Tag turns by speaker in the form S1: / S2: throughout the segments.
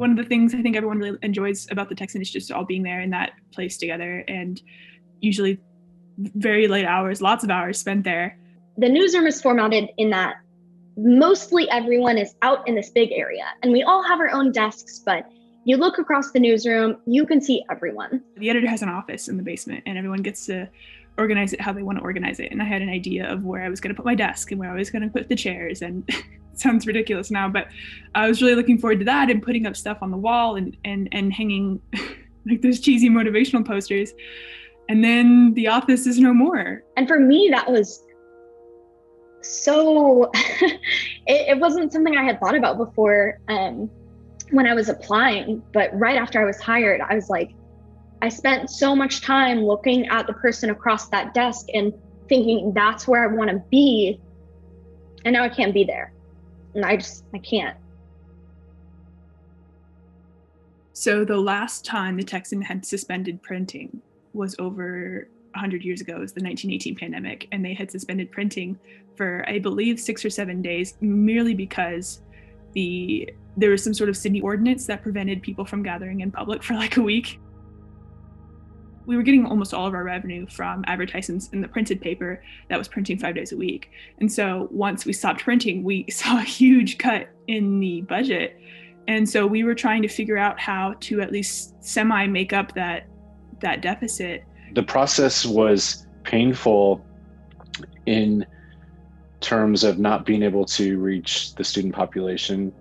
S1: One of the things I think everyone really enjoys about the Texan is just all being there in that place together, and usually very late hours, lots of hours spent there.
S2: The newsroom is formatted in that mostly everyone is out in this big area, and we all have our own desks, but you look across the newsroom, you can see everyone.
S1: The editor has an office in the basement, and everyone gets to organize it how they want to organize it. And I had an idea of where I was going to put my desk and where I was going to put the chairs, and it sounds ridiculous now, but I was really looking forward to that and putting up stuff on the wall and hanging like those cheesy motivational posters. And then the office is no more.
S2: And for me, that was so, it wasn't something I had thought about before when I was applying, but right after I was hired, I was like, I spent so much time looking at the person across that desk and thinking that's where I want to be. And now I can't be there. And I can't.
S1: So the last time the Texan had suspended printing was over 100 years ago. It was the 1918 pandemic, and they had suspended printing for, I believe, 6 or 7 days, merely because there was some sort of city ordinance that prevented people from gathering in public for like a week. We were getting almost all of our revenue from advertisements in the printed paper that was printing 5 days a week. And so once we stopped printing, we saw a huge cut in the budget. And so we were trying to figure out how to at least semi make up that deficit.
S3: The process was painful in terms of not being able to reach the student population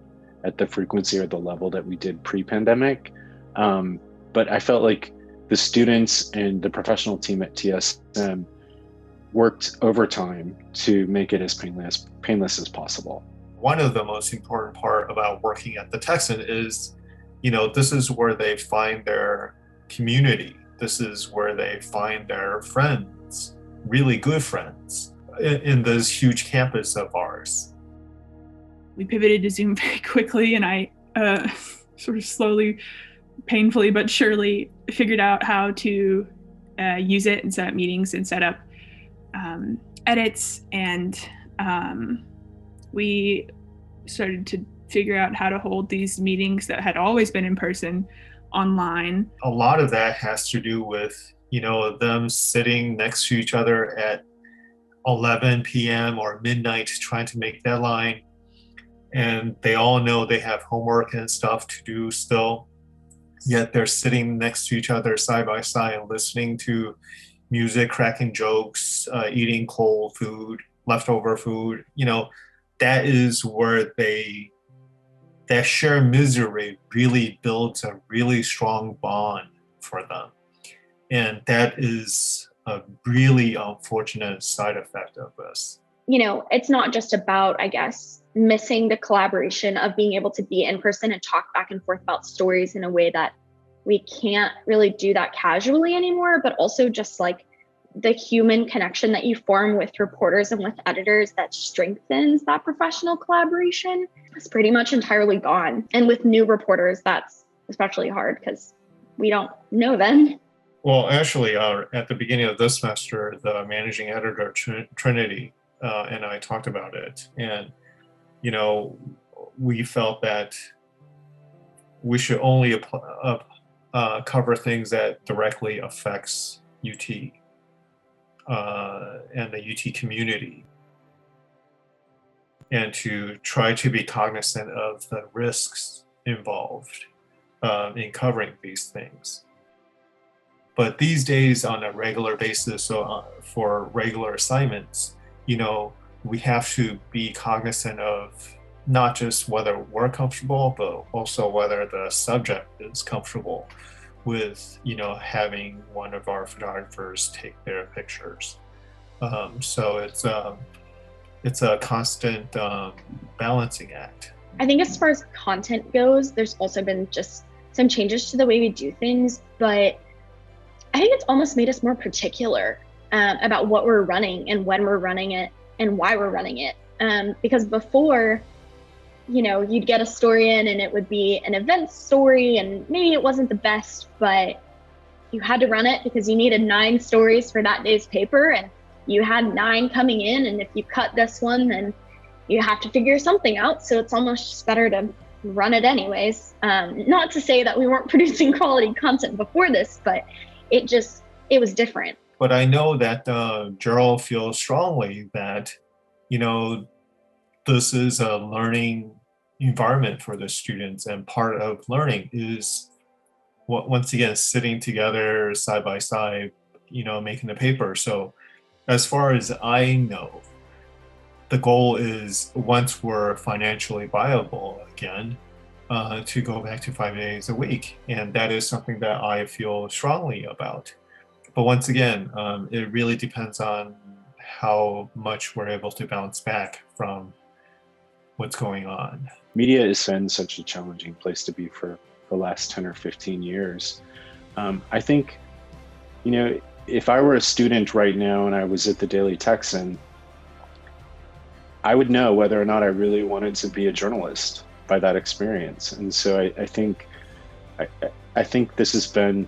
S3: at the frequency or the level that we did pre-pandemic. But I felt like the students and the professional team at TSM worked overtime to make it as painless as possible.
S4: One of the most important part about working at the Texan is, this is where they find their community. This is where they find their friends, really good friends, in this huge campus of ours.
S1: We pivoted to Zoom very quickly, and I sort of slowly, painfully but surely figured out how to use it and set up meetings and set up edits, and we started to figure out how to hold these meetings that had always been in person online.
S4: A lot of that has to do with, them sitting next to each other at 11 p.m. or midnight trying to make deadline. And they all know they have homework and stuff to do still. Yet they're sitting next to each other side by side and listening to music, cracking jokes, eating cold food, leftover food. That is where that shared misery really builds a really strong bond for them. And that is a really unfortunate side effect of this.
S2: It's not just about, I guess, missing the collaboration of being able to be in person and talk back and forth about stories in a way that we can't really do that casually anymore, but also just like the human connection that you form with reporters and with editors that strengthens that professional collaboration is pretty much entirely gone. And with new reporters, that's especially hard because we don't know them.
S4: Well, actually, at the beginning of this semester, the managing editor, Trinity, and I talked about it. And, we felt that we should only cover things that directly affects UT and the UT community, and to try to be cognizant of the risks involved in covering these things. But these days, on a regular basis, so for regular assignments, we have to be cognizant of not just whether we're comfortable, but also whether the subject is comfortable with, having one of our photographers take their pictures. So it's a constant balancing act.
S2: I think as far as content goes, there's also been just some changes to the way we do things, but I think it's almost made us more particular about what we're running and when we're running it and why we're running it. Because before, you'd get a story in and it would be an event story and maybe it wasn't the best, but you had to run it because you needed 9 stories for that day's paper and you had 9 coming in. And if you cut this one, then you have to figure something out. So it's almost just better to run it anyways. Not to say that we weren't producing quality content before this, but it was different.
S4: But I know that Gerald feels strongly that, this is a learning environment for the students, and part of learning is once again sitting together side by side, making the paper. So as far as I know, the goal is, once we're financially viable again, to go back to 5 days a week, and that is something that I feel strongly about. But once again, it really depends on how much we're able to bounce back from what's going on.
S3: Media has been such a challenging place to be for the last 10 or 15 years. I think, if I were a student right now and I was at the Daily Texan, I would know whether or not I really wanted to be a journalist by that experience. And so I think this has been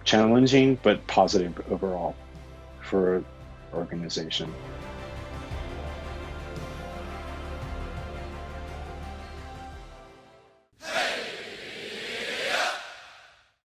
S3: challenging but positive overall for our organization.